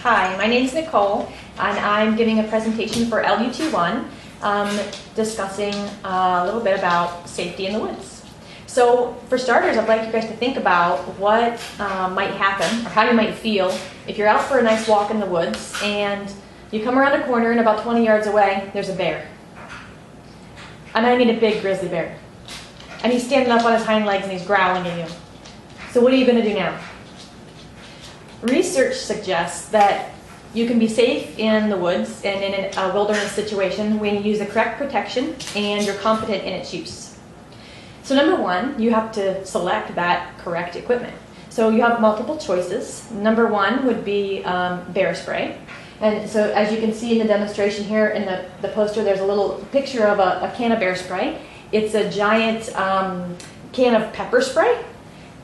Hi, my name is Nicole, and I'm giving a presentation for LUT1 discussing a little bit about safety in the woods. So for starters, I'd like you guys to think about what might happen or how you might feel if you're out for a nice walk in the woods and you come around a corner and about 20 yards away, there's a bear. And I mean a big grizzly bear. And he's standing up on his hind legs and he's growling at you. So what are you going to do now? Research suggests that you can be safe in the woods and in a wilderness situation when you use the correct protection and you're confident in its use. So number one, you have to select that correct equipment. So you have multiple choices. Number one would be bear spray. And so as you can see in the demonstration here in the poster, there's a little picture of a can of bear spray. It's a giant can of pepper spray.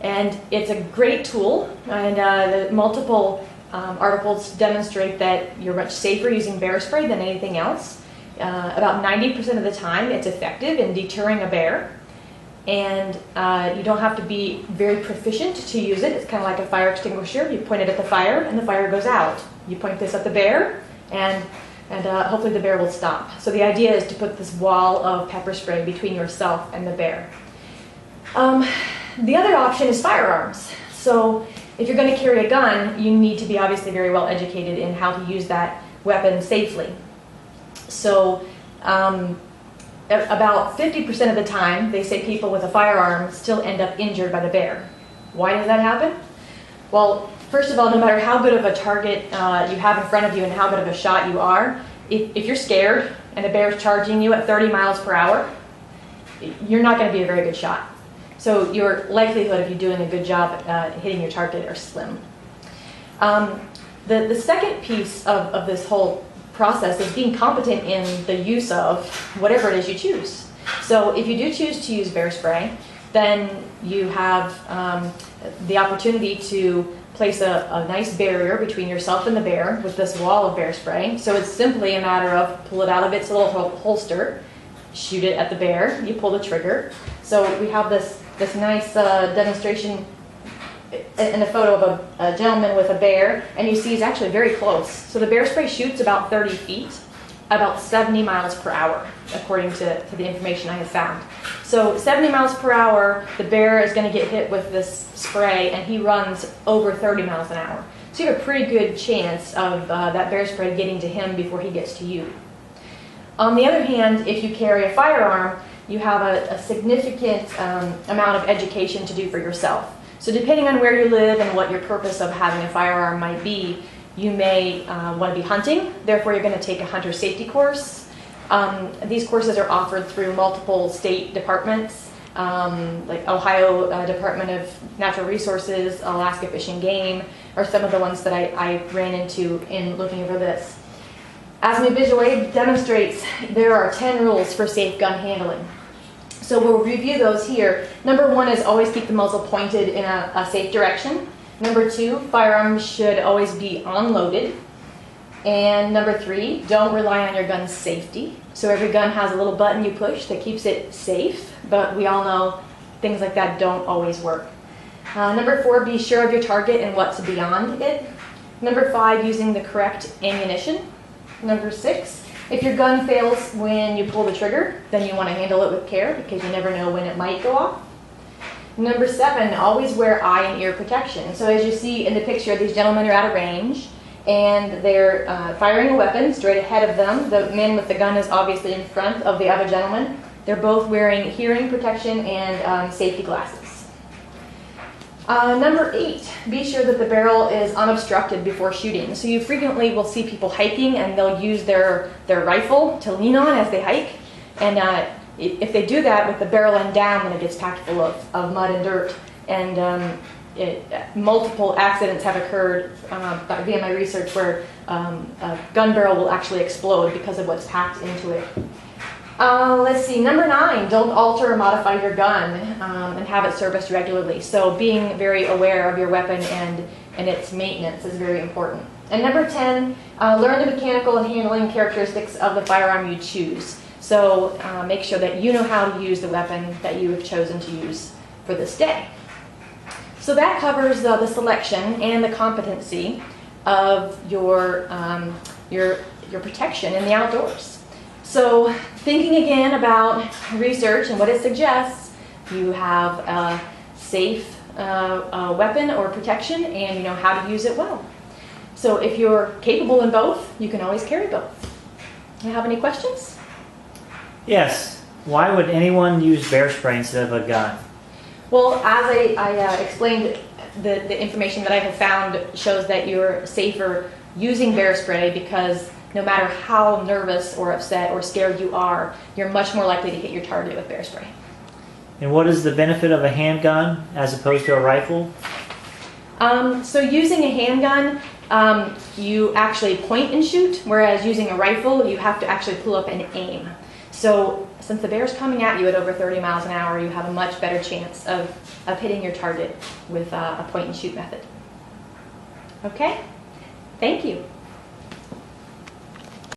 And it's a great tool, and the multiple articles demonstrate that you're much safer using bear spray than anything else. About 90% of the time it's effective in deterring a bear, and you don't have to be very proficient to use it. It's kind of like a fire extinguisher. You point it at the fire and the fire goes out. You point this at the bear and hopefully the bear will stop. So the idea is to put this wall of pepper spray between yourself and the bear. The other option is firearms. So if you're going to carry a gun, you need to be obviously very well educated in how to use that weapon safely. So about 50% of the time, they say people with a firearm still end up injured by the bear. Why does that happen? Well, first of all, no matter how good of a target you have in front of you and how good of a shot you are, if you're scared and a bear is charging you at 30 miles per hour, you're not going to be a very good shot. So your likelihood of you doing a good job hitting your target are slim. The second piece of this whole process is being competent in the use of whatever it is you choose. So if you do choose to use bear spray, then you have the opportunity to place a nice barrier between yourself and the bear with this wall of bear spray. So it's simply a matter of pull it out of its little holster, shoot it at the bear, you pull the trigger. So we have this nice demonstration in a photo of a gentleman with a bear, and you see he's actually very close. So the bear spray shoots about 30 feet, about 70 miles per hour, according to the information I have found. So 70 miles per hour, the bear is going to get hit with this spray, and he runs over 30 miles an hour. So you have a pretty good chance of that bear spray getting to him before he gets to you. On the other hand, if you carry a firearm, you have a significant amount of education to do for yourself. So depending on where you live and what your purpose of having a firearm might be, you may want to be hunting, therefore you're going to take a hunter safety course. These courses are offered through multiple state departments, like Ohio Department of Natural Resources, Alaska Fish and Game, are some of the ones that I ran into in looking over this. As my visual aid demonstrates, there are 10 rules for safe gun handling. So we'll review those here. Number one is always keep the muzzle pointed in a safe direction. Number two, firearms should always be unloaded. And number three, don't rely on your gun's safety. So every gun has a little button you push that keeps it safe, but we all know things like that don't always work. Number four, be sure of your target and what's beyond it. Number five, using the correct ammunition. Number six, if your gun fails when you pull the trigger, then you want to handle it with care because you never know when it might go off. Number seven, always wear eye and ear protection. So as you see in the picture, these gentlemen are at a range and they're firing a weapon straight ahead of them. The man with the gun is obviously in front of the other gentleman. They're both wearing hearing protection and safety glasses. Number eight, be sure that the barrel is unobstructed before shooting. So you frequently will see people hiking and they'll use their rifle to lean on as they hike. And if they do that with the barrel end down, then it gets packed full of mud and dirt. And multiple accidents have occurred via my research where a gun barrel will actually explode because of what's packed into it. Let's see, number nine, don't alter or modify your gun and have it serviced regularly. So being very aware of your weapon and its maintenance is very important. And number 10, learn the mechanical and handling characteristics of the firearm you choose. So make sure that you know how to use the weapon that you have chosen to use for this day. So that covers the selection and the competency. of your protection in the outdoors. So thinking again about research and what it suggests, you have a safe weapon or protection, and you know how to use it well. So if you're capable in both, you can always carry both. Do you have any questions? Yes. Why would anyone use bear spray instead of a gun? Well, as I explained, the information that I have found shows that you're safer using bear spray because no matter how nervous or upset or scared you are, you're much more likely to hit your target with bear spray. And what is the benefit of a handgun as opposed to a rifle? So using a handgun, you actually point and shoot, whereas using a rifle, you have to actually pull up and aim. So since the bear's coming at you at over 30 miles an hour, you have a much better chance of hitting your target with a point and shoot method. Okay? Thank you.